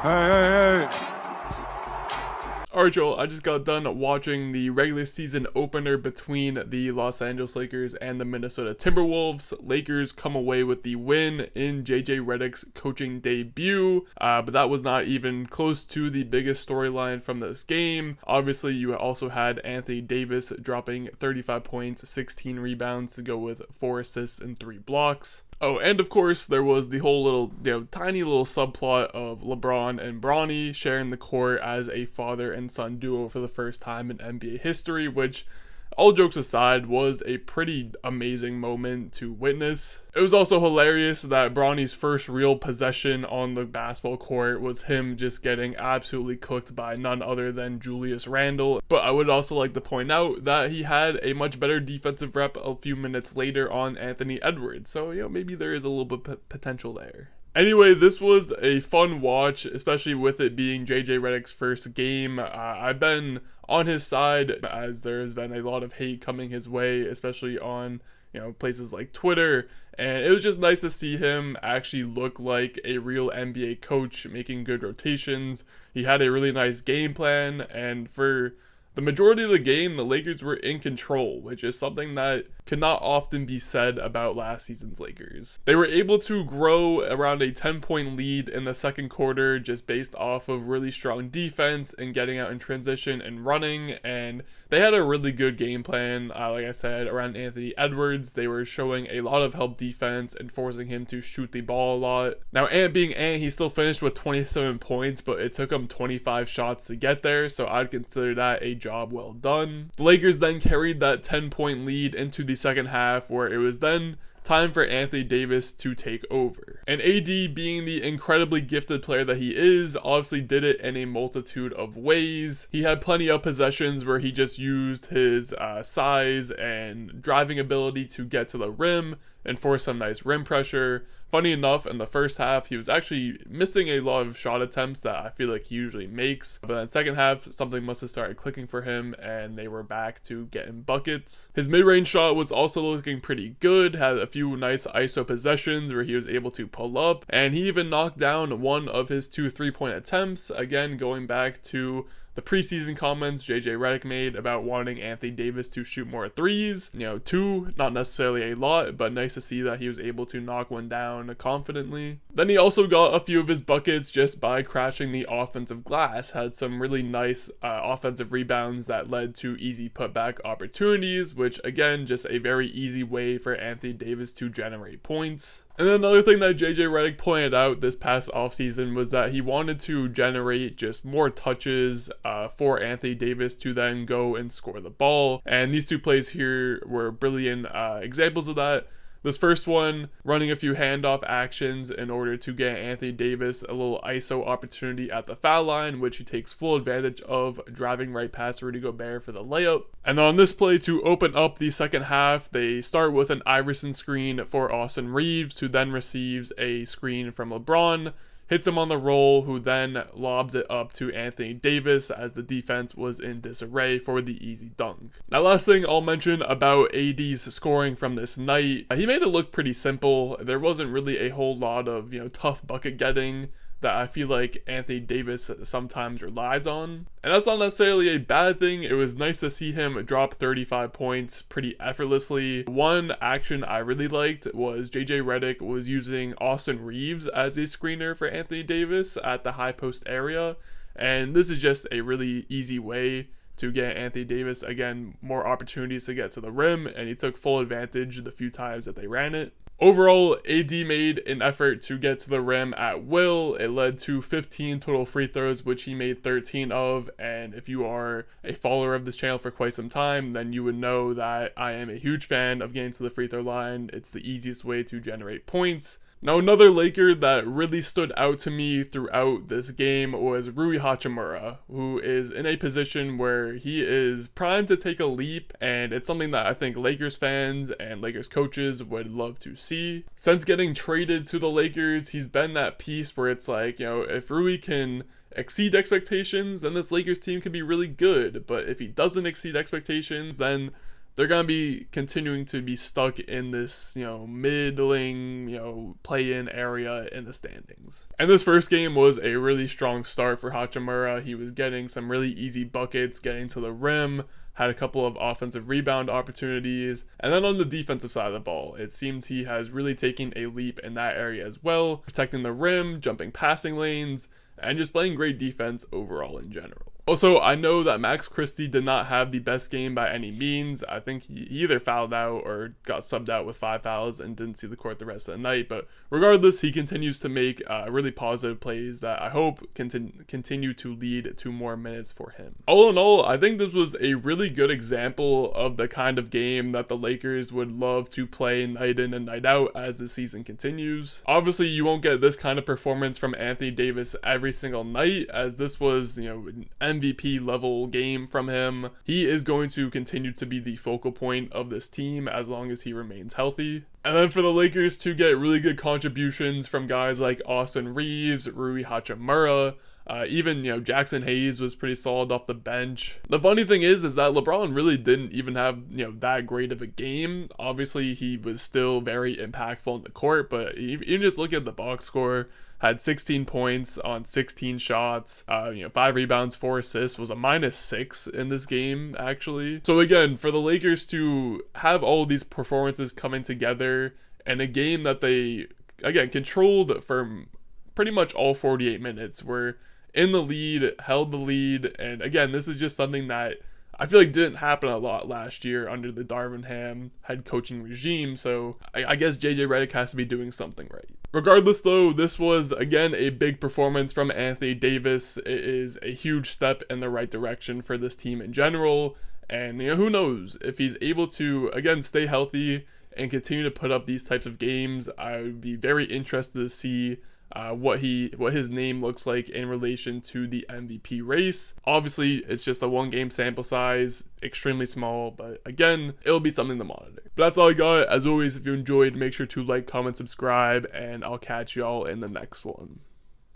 Hey. Alright, y'all, I just got done watching the regular season opener between the Los Angeles Lakers and the Minnesota Timberwolves. Lakers come away with the win in JJ Redick's coaching debut, but that was not even close to the biggest storyline from this game. Obviously, you also had Anthony Davis dropping 35 points, 16 rebounds to go with 4 assists and 3 blocks. Oh, and of course, there was the whole little, tiny little subplot of LeBron and Bronny sharing the court as a father and son duo for the first time in NBA history, which, all jokes aside, was a pretty amazing moment to witness. It was also hilarious that Bronny's first real possession on the basketball court was him just getting absolutely cooked by none other than Julius Randle. But I would also like to point out that he had a much better defensive rep a few minutes later on Anthony Edwards. So, maybe there is a little bit potential there. Anyway, this was a fun watch, especially with it being JJ Redick's first game. I've been on his side as there has been a lot of hate coming his way, especially on places like Twitter, and it was just nice to see him actually look like a real NBA coach making good rotations. He had a really nice game plan, and for the majority of the game, the Lakers were in control, which is something that could not often be said about last season's Lakers. They were able to grow around a 10-point lead in the second quarter just based off of really strong defense and getting out in transition and running, and they had a really good game plan, like I said, around Anthony Edwards. They were showing a lot of help defense and forcing him to shoot the ball a lot. Now, Ant being Ant, he still finished with 27 points, but it took him 25 shots to get there, so I'd consider that a job well done. The Lakers then carried that 10-point lead into the second half, where it was then time for Anthony Davis to take over. And AD, being the incredibly gifted player that he is, obviously did it in a multitude of ways. He had plenty of possessions where he just used his size and driving ability to get to the rim and force some nice rim pressure. Funny enough, in the first half, he was actually missing a lot of shot attempts that I feel like he usually makes. But in the second half, something must have started clicking for him, and they were back to getting buckets. His mid-range shot was also looking pretty good, had a few nice ISO possessions where he was able to pull up, and he even knocked down one of his 2 3-point attempts, again going back to the preseason comments JJ Redick made about wanting Anthony Davis to shoot more threes. 2, not necessarily a lot, but nice to see that he was able to knock one down confidently. Then he also got a few of his buckets just by crashing the offensive glass, had some really nice offensive rebounds that led to easy putback opportunities, which again, just a very easy way for Anthony Davis to generate points. And then another thing that JJ Redick pointed out this past offseason was that he wanted to generate just more touches for Anthony Davis to then go and score the ball. And these two plays here were brilliant examples of that. This first one, running a few handoff actions in order to get Anthony Davis a little ISO opportunity at the foul line, which he takes full advantage of, driving right past Rudy Gobert for the layup. And then on this play, to open up the second half, they start with an Iverson screen for Austin Reeves, who then receives a screen from LeBron, hits him on the roll, who then lobs it up to Anthony Davis as the defense was in disarray for the easy dunk. Now, last thing I'll mention about AD's scoring from this night, he made it look pretty simple. There wasn't really a whole lot of, tough bucket getting that I feel like Anthony Davis sometimes relies on. And that's not necessarily a bad thing. It was nice to see him drop 35 points pretty effortlessly. One action I really liked was JJ Redick was using Austin Reeves as a screener for Anthony Davis at the high post area. And this is just a really easy way to get Anthony Davis, again, more opportunities to get to the rim, and he took full advantage the few times that they ran it. Overall, AD made an effort to get to the rim at will. It led to 15 total free throws, which he made 13 of, and if you are a follower of this channel for quite some time, then you would know that I am a huge fan of getting to the free throw line. It's the easiest way to generate points. Now, another Laker that really stood out to me throughout this game was Rui Hachimura, who is in a position where he is primed to take a leap, and it's something that I think Lakers fans and Lakers coaches would love to see. Since getting traded to the Lakers, he's been that piece where it's like, if Rui can exceed expectations, then this Lakers team can be really good, but if he doesn't exceed expectations, then they're going to be continuing to be stuck in this, middling, play-in area in the standings. And this first game was a really strong start for Hachimura. He was getting some really easy buckets, getting to the rim, had a couple of offensive rebound opportunities. And then on the defensive side of the ball, it seems he has really taken a leap in that area as well, protecting the rim, jumping passing lanes, and just playing great defense overall in general. Also, I know that Max Christie did not have the best game by any means. I think he either fouled out or got subbed out with 5 fouls and didn't see the court the rest of the night. But regardless, he continues to make really positive plays that I hope continue to lead to more minutes for him. All in all, I think this was a really good example of the kind of game that the Lakers would love to play night in and night out as the season continues. Obviously, you won't get this kind of performance from Anthony Davis every single night, as this was, an MVP level game from him. He is going to continue to be the focal point of this team as long as he remains healthy. And then for the Lakers to get really good contributions from guys like Austin Reeves, Rui Hachimura, even Jackson Hayes was pretty solid off the bench. The funny thing is that LeBron really didn't even have that great of a game. Obviously he was still very impactful on the court, but even just look at the box score. Had 16 points on 16 shots, 5 rebounds, 4 assists, was a -6 in this game, actually. So again, for the Lakers to have all of these performances coming together in a game that they, again, controlled for pretty much all 48 minutes, were in the lead, held the lead, and again, this is just something that I feel like didn't happen a lot last year under the Darvin Ham head coaching regime, so I guess JJ Redick has to be doing something right. Regardless though, this was again a big performance from Anthony Davis. It is a huge step in the right direction for this team in general, and who knows, if he's able to again stay healthy and continue to put up these types of games, I would be very interested to see what his name looks like in relation to the MVP race. Obviously, it's just a 1-game sample size, extremely small, but again, it'll be something to monitor. But that's all I got. As always, if you enjoyed, make sure to like, comment, subscribe, and I'll catch y'all in the next one.